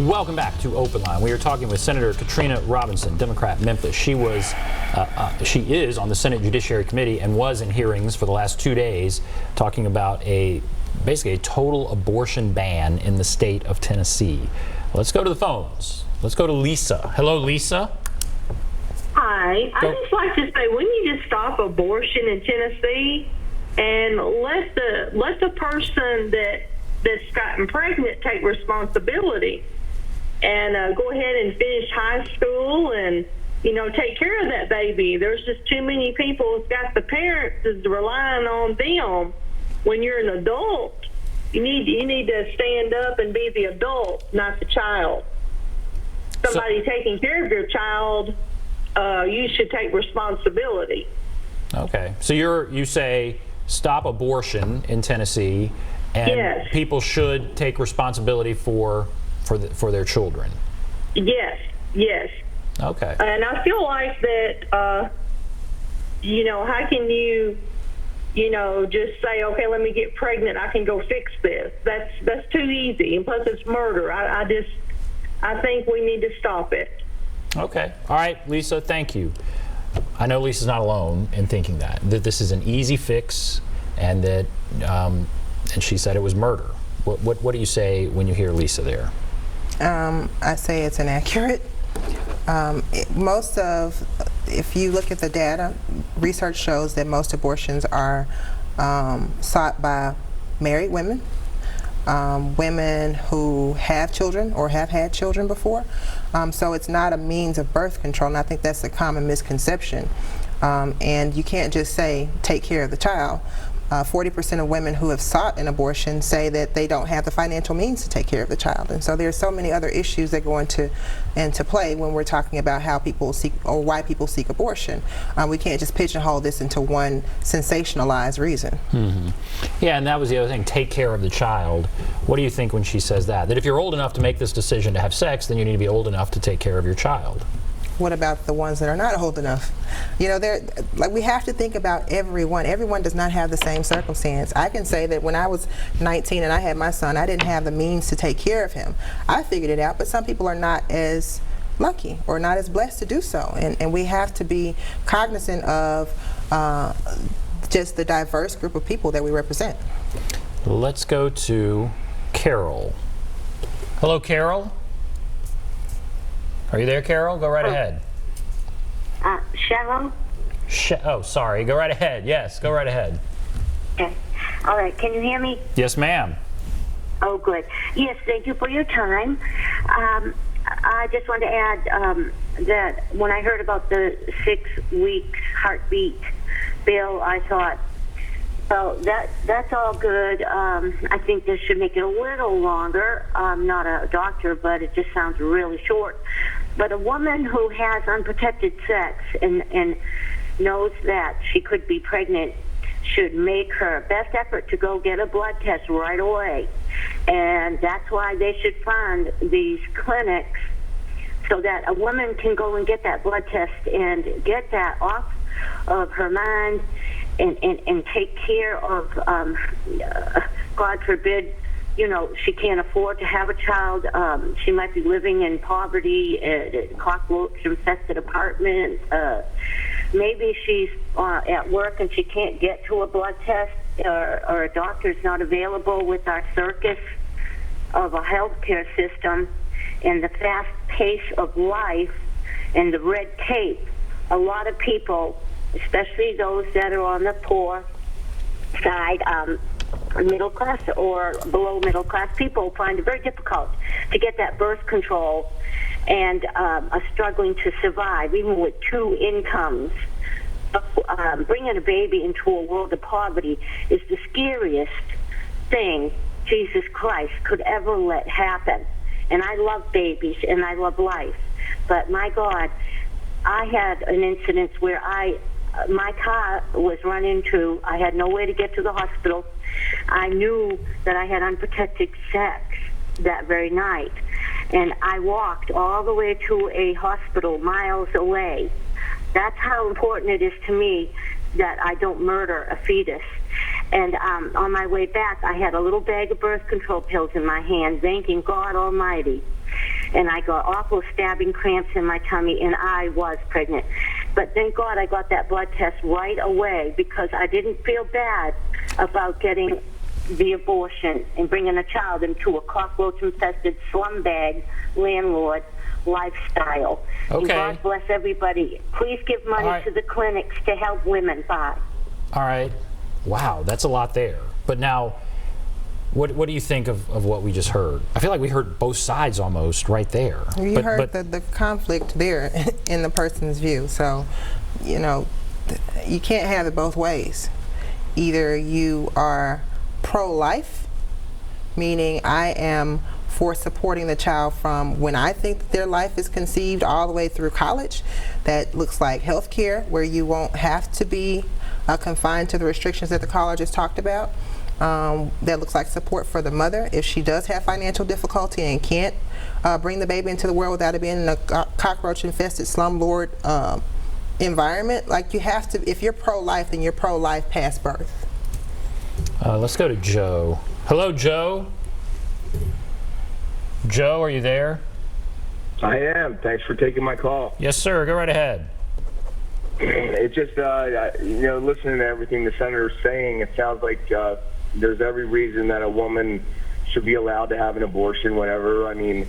Welcome back to OpenLine. We are talking with Senator Katrina Robinson, Democrat, Memphis. She is on the Senate Judiciary Committee and was in hearings for the last 2 days talking about basically a total abortion ban in the state of Tennessee. Let's go to the phones. Let's go to Lisa. Hello, Lisa. Hi. I'd just like to say we need to stop abortion in Tennessee and let the person that's gotten pregnant take responsibility and go ahead and finish high school and take care of that baby. There's just too many people who've got the parents is relying on them. When you're an adult, you need to stand up and be the adult, not the child. Somebody taking care of your child, you should take responsibility. Okay, so you say stop abortion in Tennessee, and yes, people should take responsibility for their children. Yes. Okay. And I feel like that, how can you, just say, okay, let me get pregnant, I can go fix this. That's too easy, and plus it's murder. I think we need to stop it. Okay. All right, Lisa, thank you. I know Lisa's not alone in thinking that this is an easy fix, and that, and she said it was murder. What do you say when you hear Lisa there? I say it's inaccurate. If you look at the data, research shows that most abortions are sought by married women, women who have children or have had children before. So it's not a means of birth control, and I think that's a common misconception. And you can't just say, take care of the child. 40% of women who have sought an abortion say that they don't have the financial means to take care of the child. And so there's so many other issues that go into play when we're talking about how people seek or why people seek abortion. We can't just pigeonhole this into one sensationalized reason. Mm-hmm. Yeah, and that was the other thing, take care of the child. What do you think when she says that? That if you're old enough to make this decision to have sex, then you need to be old enough to take care of your child. What about the ones that are not old enough? We have to think about everyone. Everyone does not have the same circumstance. I can say that when I was 19 and I had my son, I didn't have the means to take care of him. I figured it out, but some people are not as lucky or not as blessed to do so. And we have to be cognizant of just the diverse group of people that we represent. Let's go to Carol. Hello, Carol. Are you there, Carol? Go right ahead. Shalom? Oh, sorry. Go right ahead. Yes, go right ahead. Okay. All right. Can you hear me? Yes, ma'am. Oh, good. Yes, thank you for your time. I just want to add that when I heard about the 6-week heartbeat bill, I thought, well, that's all good. I think this should make it a little longer. I'm not a doctor, but it just sounds really short. But a woman who has unprotected sex and knows that she could be pregnant should make her best effort to go get a blood test right away. And that's why they should fund these clinics so that a woman can go and get that blood test and get that off of her mind and take care of, God forbid, she can't afford to have a child. She might be living in poverty, cockroach-infested apartment. Maybe she's at work and she can't get to a blood test, or a doctor's not available. With our circus of a healthcare system and the fast pace of life and the red tape, a lot of people, especially those that are on the poor side, middle class or below middle class people, find it very difficult to get that birth control and are struggling to survive, even with 2 incomes. Bringing a baby into a world of poverty is the scariest thing Jesus Christ could ever let happen. And I love babies and I love life, but my God, I had an incident where my car was run into. I had no way to get to the hospital. I knew that I had unprotected sex that very night, and I walked all the way to a hospital miles away. That's how important it is to me that I don't murder a fetus. And on my way back, I had a little bag of birth control pills in my hand, thanking God Almighty. and I got awful stabbing cramps in my tummy, and I was pregnant. But thank God I got that blood test right away, because I didn't feel bad about getting the abortion and bringing a child into a cockroach-infested slum bag landlord lifestyle. Okay. And God bless everybody. Please give money to the clinics to help women. Bye. All right. Wow, that's a lot there. But now, what do you think of what we just heard? I feel like we heard both sides almost right there. You heard the conflict there in the person's view. So, you know, you can't have it both ways. Either you are pro-life, meaning I am for supporting the child from when I think that their life is conceived all the way through college. That looks like health care, where you won't have to be confined to the restrictions that the college has talked about. That looks like support for the mother if she does have financial difficulty and can't bring the baby into the world without it being in a cockroach-infested slumlord environment. Like, you have to, if you're pro-life, then you're pro-life past birth. Let's go to Joe. Hello, Joe. Joe, are you there? I am. Thanks for taking my call. Yes, sir. Go right ahead. It just, you know, listening to everything the senator's saying, it sounds like there's every reason that a woman should be allowed to have an abortion whenever. I mean,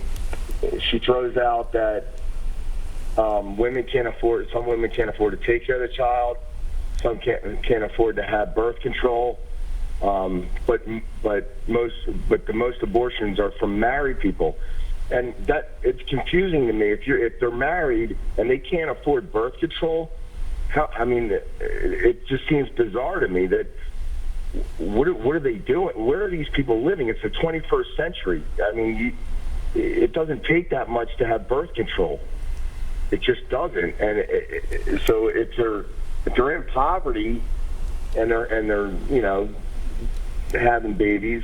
she throws out that women can't afford, some women can't afford to take care of the child, some can't afford to have birth control. But the most abortions are from married people, and that it's confusing to me. If they're married and they can't afford birth control, I mean, it just seems bizarre to me that what are they doing? Where are these people living? It's the 21st century. I mean, it doesn't take that much to have birth control. It just doesn't. And so if they're in poverty and they're you know, having babies,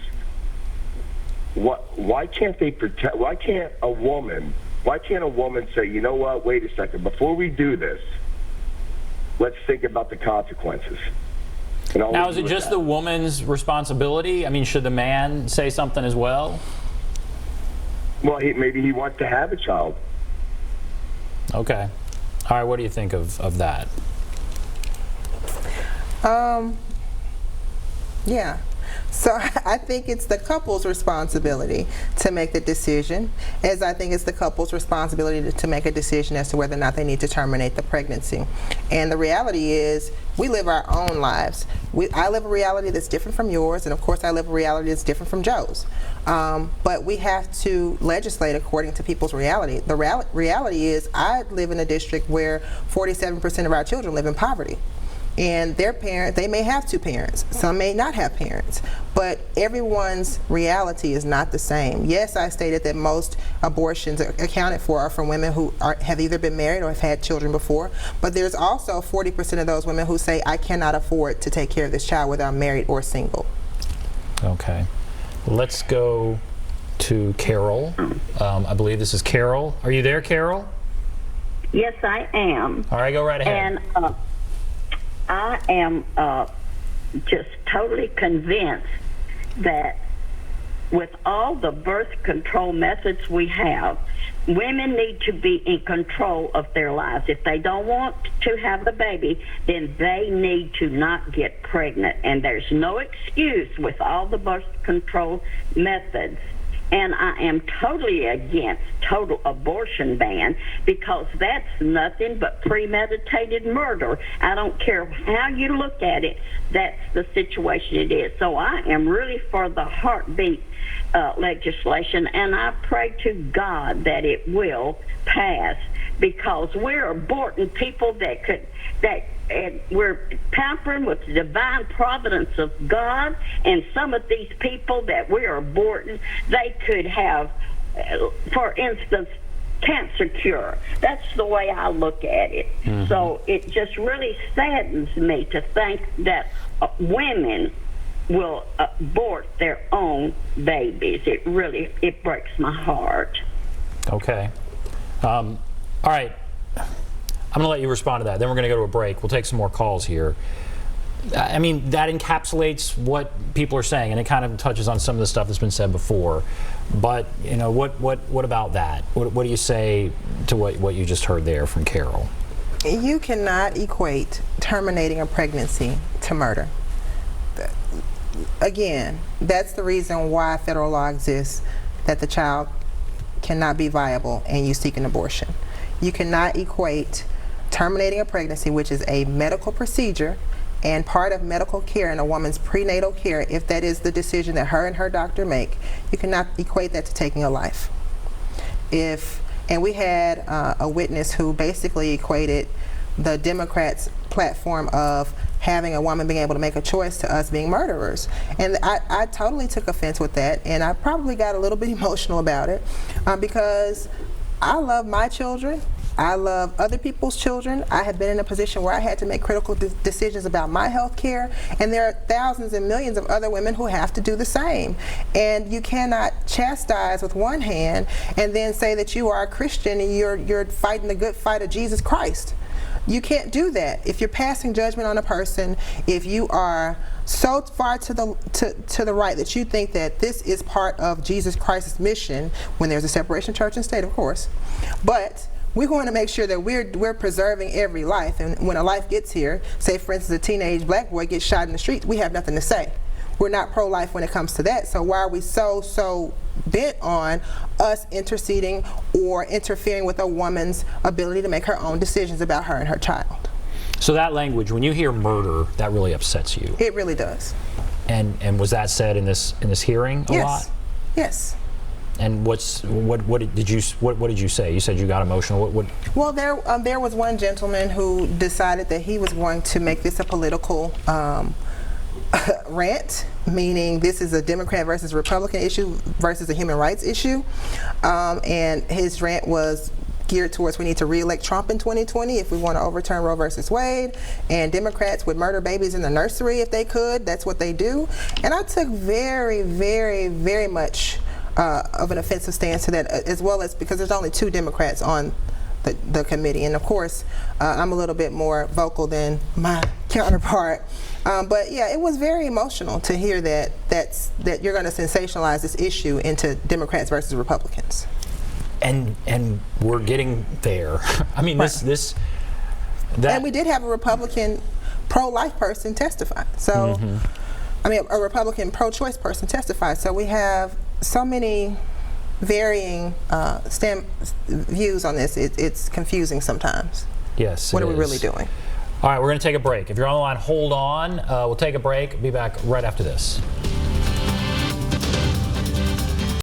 why can't they protect? Why can't a woman say, you know what, wait a second, before we do this, let's think about the consequences. Now, is it just the woman's responsibility? I mean, should the man say something as well? Well, maybe he wants to have a child. Okay. All right, what do you think of that? Yeah. So I think it's the couple's responsibility to make the decision, as I think it's the couple's responsibility to make a decision as to whether or not they need to terminate the pregnancy. And the reality is, we live our own lives. I live a reality that's different from yours, and of course I live a reality that's different from Joe's. But we have to legislate according to people's reality. The reality is, I live in a district where 47% of our children live in poverty. And their parent, they may have two parents, some may not have parents, but everyone's reality is not the same. Yes, I stated that most abortions accounted for are from women who have either been married or have had children before, but there's also 40% of those women who say, I cannot afford to take care of this child whether I'm married or single. Okay. Let's go to Carol. I believe this is Carol. Are you there, Carol? Yes, I am. All right, go right ahead. And I am just totally convinced that with all the birth control methods we have, women need to be in control of their lives. If they don't want to have the baby, then they need to not get pregnant. And there's no excuse with all the birth control methods. And I am totally against total abortion ban, because that's nothing but premeditated murder. I don't care how you look at it, that's the situation it is. So I am really for the heartbeat legislation, and I pray to God that it will pass, because we're aborting people and we're tampering with the divine providence of God, and some of these people that we're aborting, they could have, for instance, cancer cure. That's the way I look at it. Mm-hmm. So it just really saddens me to think that women will abort their own babies. It breaks my heart. Okay. All right. I'm going to let you respond to that. Then we're going to go to a break. We'll take some more calls here. I mean, that encapsulates what people are saying, and it kind of touches on some of the stuff that's been said before. But you know, what about that? What do you say to what you just heard there from Carol? You cannot equate terminating a pregnancy to murder. Again, that's the reason why federal law exists, that the child cannot be viable and you seek an abortion. You cannot equate terminating a pregnancy, which is a medical procedure and part of medical care in a woman's prenatal care, if that is the decision that her and her doctor make, you cannot equate that to taking a life. And we had a witness who basically equated the Democrats' platform of having a woman being able to make a choice to us being murderers. And I totally took offense with that, and I probably got a little bit emotional about it because I love my children. I love other people's children. I have been in a position where I had to make critical decisions about my health care, and there are thousands and millions of other women who have to do the same. And you cannot chastise with one hand and then say that you are a Christian and you're fighting the good fight of Jesus Christ. You can't do that. If you're passing judgment on a person, if you are so far to the right that you think that this is part of Jesus Christ's mission, when there's a separation of church and state, of course, but we want to make sure that we're preserving every life. And when a life gets here, say for instance a teenage black boy gets shot in the street, we have nothing to say. We're not pro-life when it comes to that. So why are we so bent on us interceding or interfering with a woman's ability to make her own decisions about her and her child? So that language, when you hear murder, that really upsets you. It really does. And was that said in this hearing a lot? Yes. And what did you say? You said you got emotional. Well, there was one gentleman who decided that he was going to make this a political rant, meaning this is a Democrat versus Republican issue versus a human rights issue, and his rant was geared towards we need to re-elect Trump in 2020 if we want to overturn Roe versus Wade, and Democrats would murder babies in the nursery if they could. That's what they do. And I took very, very, very much of an offensive stance to that, as well as because there's only 2 Democrats on the committee, and of course I'm a little bit more vocal than my counterpart, but yeah, it was very emotional to hear that you're going to sensationalize this issue into Democrats versus Republicans. And we're getting there. I mean, right. And we did have a Republican pro-life person testify. So, I mean, a Republican pro-choice person testify. So we have so many varying views on this. It's confusing sometimes. Yes. What are we really doing? All right, we're going to take a break. If you're on the line, hold on. We'll take a break. Be back right after this.